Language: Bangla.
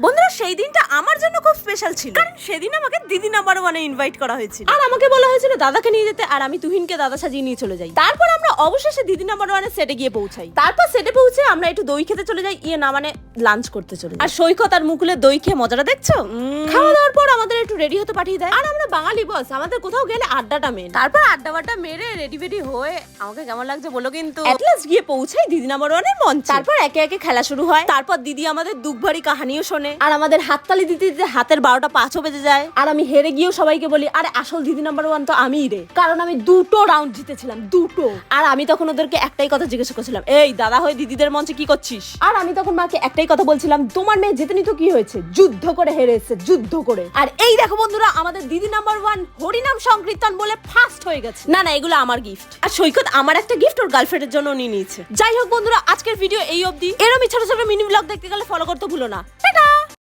বন্ধুরা সেই দিনটা আমার জন্য খুব স্পেশাল ছিল, কারণ সেদিন আমাকে দিদি নাম্বার 1-এ ইনভাইট করা হয়েছিল আর আমাকে বলা হয়েছিল দাদাকে নিয়ে যেতে, আর আমি তুহিনকে দাদা সাজিয়ে নিয়ে চলে যাই। তারপর আমরা অবশেষে দিদি নাম্বার 1-এর সেটে গিয়ে পৌঁছাই। তারপর সেটে পৌঁছে আমরা একটু দই খেতে চলে যাই, না মানে লাঞ্চ করতে চলে যাই। আর সৈকত আর মুকুলের দই খেয়ে মজাটা দেখছো। খাওয়া দাওয়ার পর আমাদের একটু রেডি হতে পাঠিয়ে দেয়, আর আমরা বাঙালি বস, আমাদের কোথাও গেলে আড্ডাটা মেন। তারপর আড্ডাটা মেরে রেডি হয়ে আমাকে কেমন লাগছে বলো, কিন্তু এট লাস্ট গিয়ে পৌঁছাই দিদি নাম্বার 1-এর মঞ্চে। তারপর একে একে খেলা শুরু হয়। তারপর দিদি আমাদের দুঃখভরি কাহিনীও শোনে, আর আমাদের হাততালি দিতে দিতে হাতের 12টা 5 বেজে যায়। আর আমি হেরে গিয়েও সবাইকে বলি, আরে আসল দিদি নাম্বার 1 তো আমিই রে, কারণ আমি 2টো রাউন্ড জিতেছিলাম, 2টো। আর আমি তখন ওদেরকে একটাই কথা জিজ্ঞেস করছিলাম, এই দাদা হয়ে দিদিদের মঞ্চে কি করছিস? আর আমি তখন মাকে একটাই কথা বলছিলাম, তোমার মেয়ে জেতেনি তো কি হয়েছে, যুদ্ধ করে হেরে এসেছে, যুদ্ধ করে। আর এই দেখো বন্ধুরা, আমাদের দিদি নাম্বার 1 হরিনাম সংকীর্তন বলে ফার্স্ট হয়ে গেছে। না এগুলো আমার গিফট, আর সৈকত আমার একটা গিফট ওর গার্লফ্রেন্ডের জন্য নিয়ে নিয়েছে। যাই হোক বন্ধুরা, আজকের ভিডিও এই অবধি। এরকমই ছোট ছোট মিনি ব্লগ দেখতে গেলে ফলো করতে ভুলো না। টাটা।